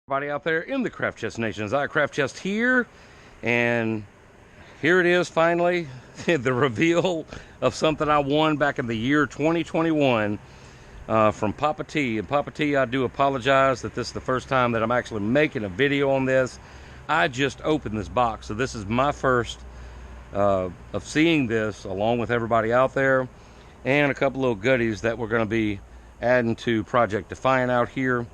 Everybody out there in the Craft Chest Nation, I Craft Chest here, and here it is finally, the reveal of something I won back in the year 2021 from PoppaT. And PoppaT, I do apologize that this is the first time that I'm actually making a video on this. I just opened this box, so this is my first of seeing this along with everybody out there, and a couple little goodies that we're going to be adding to Project Defiant out here.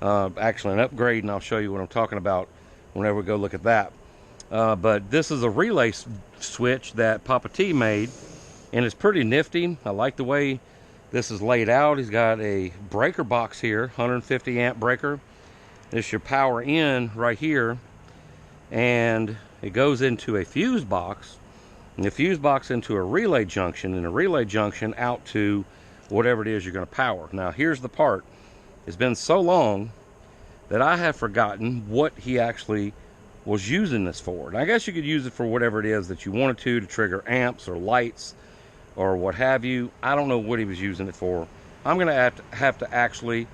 Actually an upgrade, and I'll show you what I'm talking about whenever we go look at that. But this is a relay switch that PoppaT made, and it's pretty nifty. I like the way this is laid out. He's got a breaker box here, 150 amp breaker. This is your power in right here, and it goes into a fuse box, and the fuse box into a relay junction, and a relay junction out to whatever it is you're going to power. Now here's the part. It's been so long that I have forgotten what he actually was using this for. And I guess you could use it for whatever it is that you wanted to trigger amps or lights or what have you. I don't know what he was using it for. I'm going to have to actually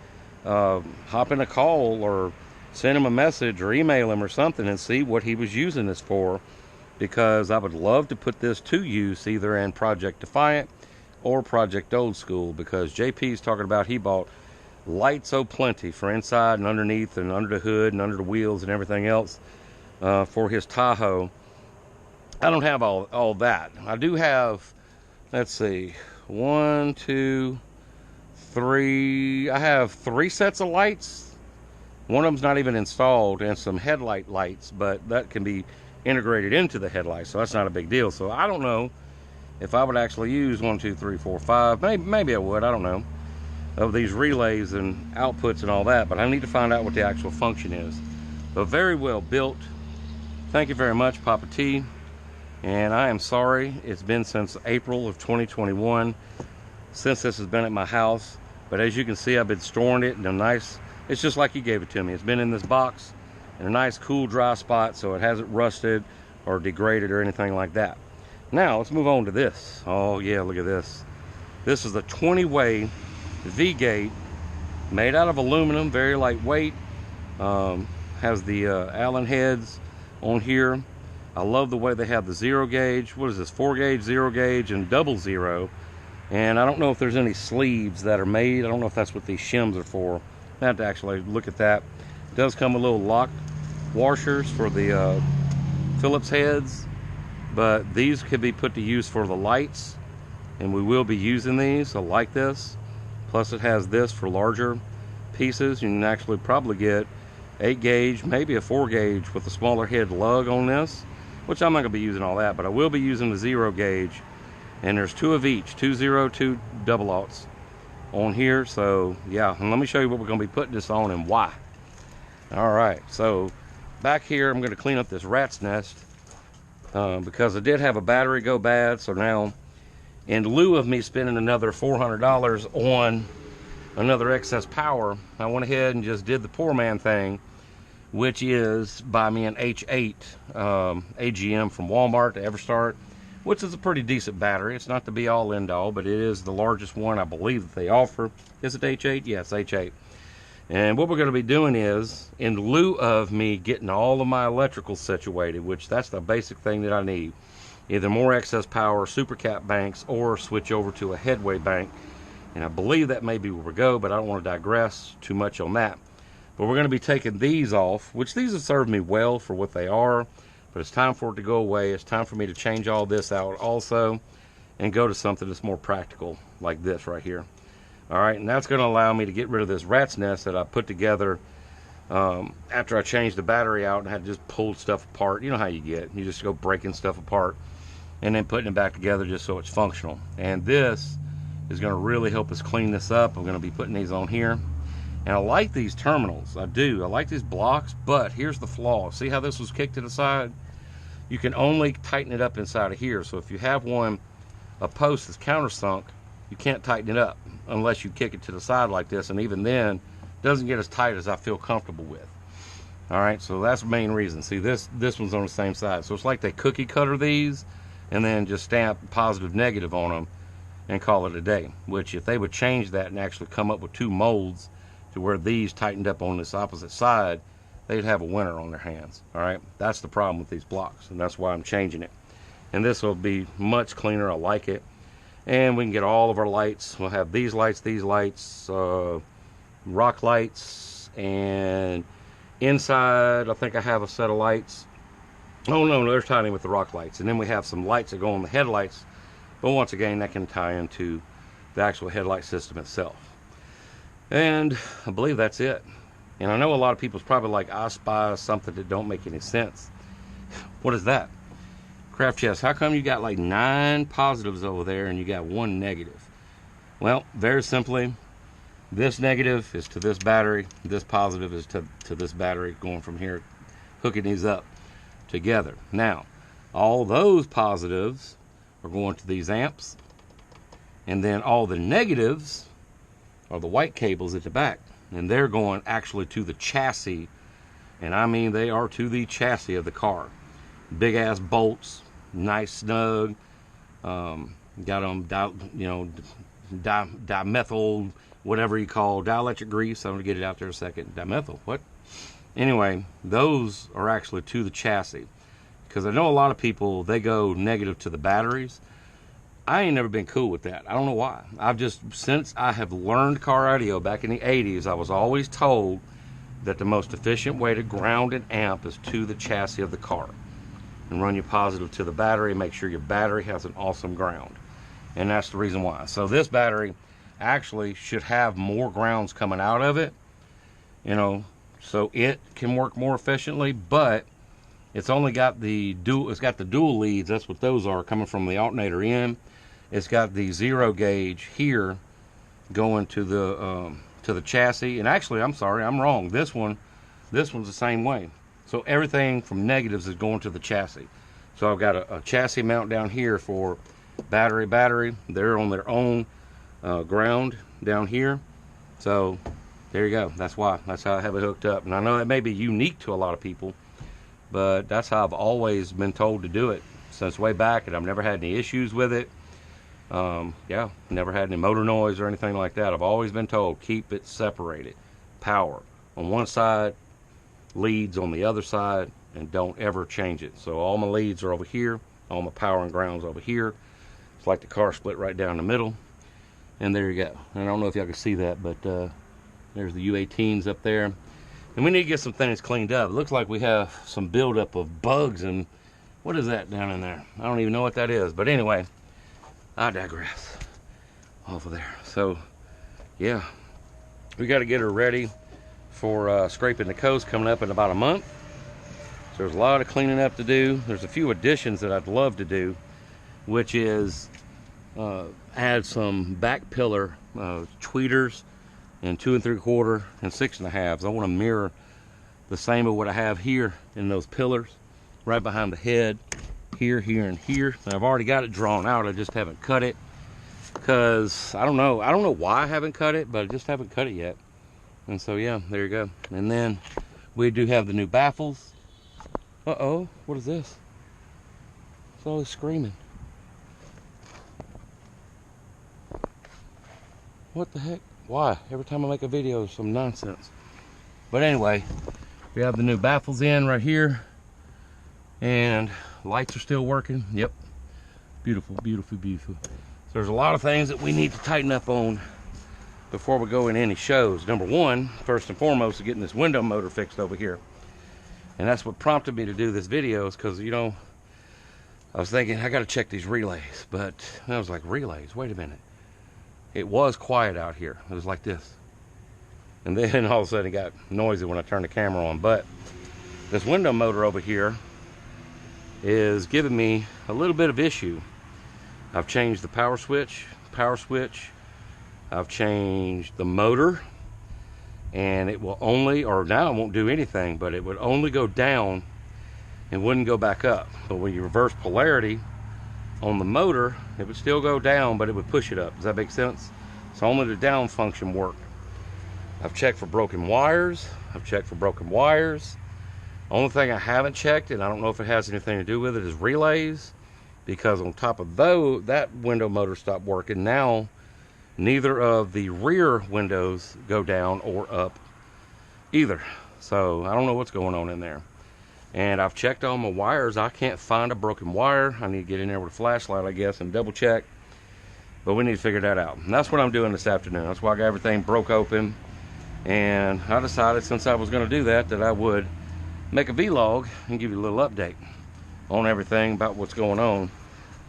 hop in a call or send him a message or email him or something and see what he was using this for, because I would love to put this to use either in Project Defiant or Project Old School, because JP's talking about he bought lights plenty for inside and underneath and under the hood and under the wheels and everything else for his Tahoe. I don't have all that. I do have, let's see, 1, 2, 3. I have 3 sets of lights. One of them's not even installed, and some headlight lights, but that can be integrated into the headlights, so that's not a big deal. So I don't know if I would actually use 1, 2, 3, 4, 5. Maybe I would. I don't know, of these relays and outputs and all that, but I need to find out what the actual function is. But very well built. Thank you very much, PoppaT. And I am sorry it's been since April of 2021 since this has been at my house, but as you can see, I've been storing it in a nice, it's just like you gave it to me. It's been in this box in a nice cool dry spot, so it hasn't rusted or degraded or anything like that. Now let's move on to this. Oh yeah, look at this. This is a 20-way V-gate made out of aluminum, very lightweight. Has the Allen heads on here. I love the way they have the 0 gauge. What is this? 4 gauge, 0 gauge, and double 0. And I don't know if there's any sleeves that are made. I don't know if that's what these shims are for. I have to actually look at that. It does come with little lock washers for the Phillips heads, but these could be put to use for the lights, and we will be using these. I like this. Plus it has this for larger pieces. You can actually probably get 8 gauge, maybe a 4 gauge with a smaller head lug on this, which I'm not going to be using all that, but I will be using the 0 gauge. And there's 2 of each, 2 0, 2 double aughts on here. So yeah, and let me show you what we're going to be putting this on and why. All right, so back here I'm going to clean up this rat's nest because I did have a battery go bad. So now, in lieu of me spending another $400 on another excess power, I went ahead and just did the poor man thing, which is buy me an H8 AGM from Walmart to Everstart, which is a pretty decent battery. It's not the be all end all, but it is the largest one I believe that they offer. Is it H8? Yes, H8. And what we're going to be doing is, in lieu of me getting all of my electrical situated, which that's the basic thing that I need, either more excess power, super cap banks, or switch over to a headway bank. And I believe that may be where we go, but I don't want to digress too much on that. But we're going to be taking these off, which these have served me well for what they are, but it's time for it to go away. It's time for me to change all this out also and go to something that's more practical, like this right here. All right, and that's going to allow me to get rid of this rat's nest that I put together after I changed the battery out and had just pulled stuff apart. You know how you get. You just go breaking stuff apart and then putting it back together just so it's functional. And this is going to really help us clean this up. I'm going to be putting these on here. And I like these terminals. I do. I like these blocks, but here's the flaw. See how this was kicked to the side? You can only tighten it up inside of here. So if you have a post that's countersunk, you can't tighten it up unless you kick it to the side like this. And even then, it doesn't get as tight as I feel comfortable with. All right, so that's the main reason. See, this one's on the same side. So it's like they cookie cutter these and then just stamp positive, negative on them and call it a day. Which if they would change that and actually come up with 2 molds to where these tightened up on this opposite side, they'd have a winner on their hands. All right, that's the problem with these blocks, and that's why I'm changing it. And this will be much cleaner. I like it. And we can get all of our lights. We'll have these lights, rock lights, and inside I think I have a set of lights. Oh no, they're tied in with the rock lights. And then we have some lights that go on the headlights, but once again that can tie into the actual headlight system itself. And I believe that's it. And I know a lot of people's probably like, I spy something that don't make any sense. What is that? Craft Chest, how come you got like 9 positives over there and you got 1 negative? Well, very simply, this negative is to this battery, this positive is to this battery, going from here, hooking these up together. Now, all those positives are going to these amps, and then all the negatives are the white cables at the back, and they're going actually to the chassis, and I mean they are to the chassis of the car. Big ass bolts, nice snug, got them dimethyl, whatever you call dielectric grease. I'm gonna get it out there in a second. Dimethyl, what? Anyway, those are actually to the chassis, because I know a lot of people, they go negative to the batteries. I ain't never been cool with that. I don't know why. Since I have learned car audio back in the 80s, I was always told that the most efficient way to ground an amp is to the chassis of the car, and run your positive to the battery, make sure your battery has an awesome ground. And that's the reason why. So this battery actually should have more grounds coming out of it, so it can work more efficiently, but it's only got the dual leads. That's what those are, coming from the alternator in. It's got the 0 gauge here going to the chassis. And actually, I'm sorry, I'm wrong. This one's the same way. So everything from negatives is going to the chassis. So I've got a chassis mount down here for battery. They're on their own ground down here. So there you go. That's why. That's how I have it hooked up. And I know that may be unique to a lot of people, but that's how I've always been told to do it since way back, and I've never had any issues with it. Yeah, never had any motor noise or anything like that. I've always been told, keep it separated. Power on one side, leads on the other side, and don't ever change it. So all my leads are over here, all my power and grounds over here. It's like the car split right down the middle. And there you go. And I don't know if y'all can see that, but there's the U18s up there. And we need to get some things cleaned up. It looks like we have some buildup of bugs, and what is that down in there? I don't even know what that is. But anyway, I digress. Off of there. So, yeah, we got to get her ready for scraping the coast coming up in about a month. So there's a lot of cleaning up to do. There's a few additions that I'd love to do, which is add some back pillar tweeters and 2 3/4 and 6 1/2. I want to mirror the same of what I have here in those pillars, right behind the head, here, and here. And I've already got it drawn out. I just haven't cut it because I don't know why I haven't cut it, but I just haven't cut it yet. And so yeah, there you go. And then we do have the new baffles. Uh-oh, what is this? It's always screaming. What the heck? Why? Every time I make a video, there's some nonsense. But anyway, we have the new baffles in right here. And lights are still working. Yep. Beautiful, beautiful, beautiful. So there's a lot of things that we need to tighten up on before we go in any shows. Number one, first and foremost, is getting this window motor fixed over here. And that's what prompted me to do this video, is because, I was thinking, I got to check these relays. But I was like, relays? Wait a minute. It was quiet out here. It was like this. And then all of a sudden it got noisy when I turned the camera on. But this window motor over here is giving me a little bit of issue. I've changed the power switch. I've changed the motor. And it will only, or now it won't do anything, but it would only go down and wouldn't go back up. But when you reverse polarity on the motor, it would still go down, but it would push it up. Does that make sense? So only the down function worked. I've checked for broken wires. Only thing I haven't checked, and I don't know if it has anything to do with it, is relays. Because on top of that window motor stopped working. Now, neither of the rear windows go down or up either. So I don't know what's going on in there. And I've checked all my wires. I can't find a broken wire. I need to get in there with a flashlight, I guess, and double check. But we need to figure that out. And that's what I'm doing this afternoon. That's why I got everything broke open. And I decided, since I was going to do that, that I would make a vlog and give you a little update on everything about what's going on.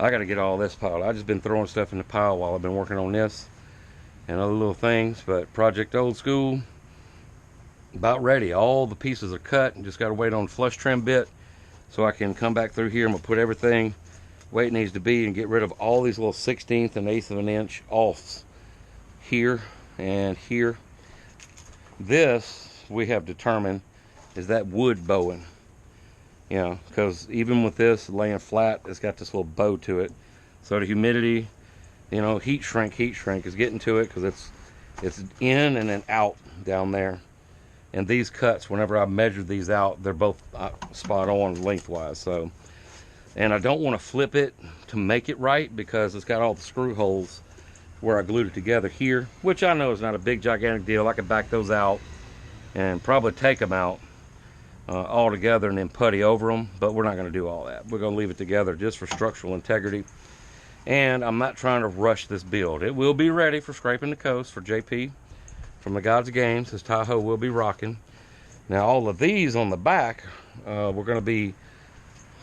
I got to get all this piled. I've just been throwing stuff in the pile while I've been working on this and other little things. But Project Old School, about ready. All the pieces are cut and just got to wait on the flush trim bit so I can come back through here. I'm going to put everything where it needs to be and get rid of all these little 1/16 and 1/8 of an inch offs here and here. This, we have determined, is that wood bowing. You know, because even with this laying flat, it's got this little bow to it. So the humidity, you know, heat shrink is getting to it, because it's in and then out down there. And these cuts, whenever I measured these out, they're both spot on lengthwise. So, and I don't want to flip it to make it right, because it's got all the screw holes where I glued it together here, which I know is not a big gigantic deal. I could back those out and probably take them out all together and then putty over them, but we're not going to do all that. We're going to leave it together just for structural integrity. And I'm not trying to rush this build. It will be ready for scraping the coast for JP from the Gods of Games. His Tahoe will be rocking. Now all of these on the back, we're going to be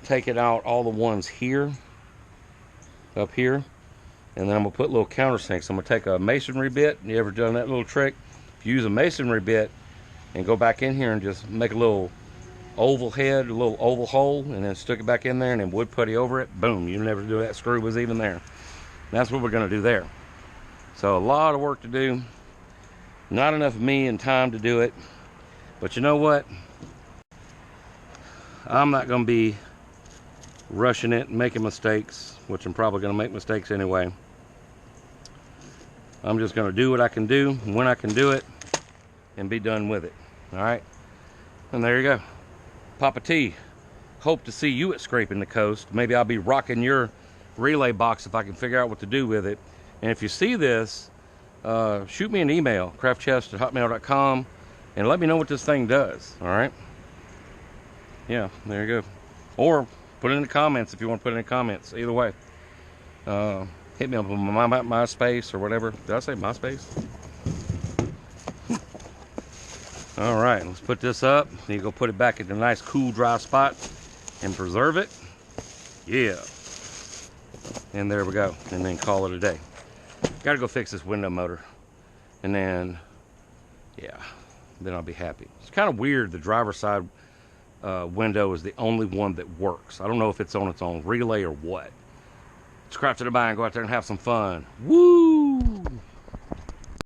taking out all the ones here, up here, and then I'm going to put little countersinks. I'm going to take a masonry bit. You ever done that little trick? If you use a masonry bit and go back in here and just make a little oval head, a little oval hole, and then stick it back in there and then wood putty over it, boom, you never do that screw was even there. That's what we're going to do there. So a lot of work to do, not enough me and time to do it, but you know what, I'm not going to be rushing it and making mistakes, which I'm probably going to make mistakes anyway. I'm just going to do what I can do when I can do it and be done with it. All right, and there you go. PoppaT, hope to see you at Scraping the Coast. Maybe I'll be rocking your relay box if I can figure out what to do with it. And if you see this, shoot me an email, craftchest@hotmail.com, and let me know what this thing does. All right, yeah, there you go. Or put it in the comments if you want to put it in the comments. Either way, hit me up on my MySpace or whatever. Did I say MySpace? All right, let's put this up. You go put it back in a nice, cool, dry spot and preserve it. Yeah. And there we go. And then call it a day. Got to go fix this window motor. And then, yeah, then I'll be happy. It's kind of weird. The driver's side window is the only one that works. I don't know if it's on its own relay or what. Scratch to the bind, go out there and have some fun. Woo!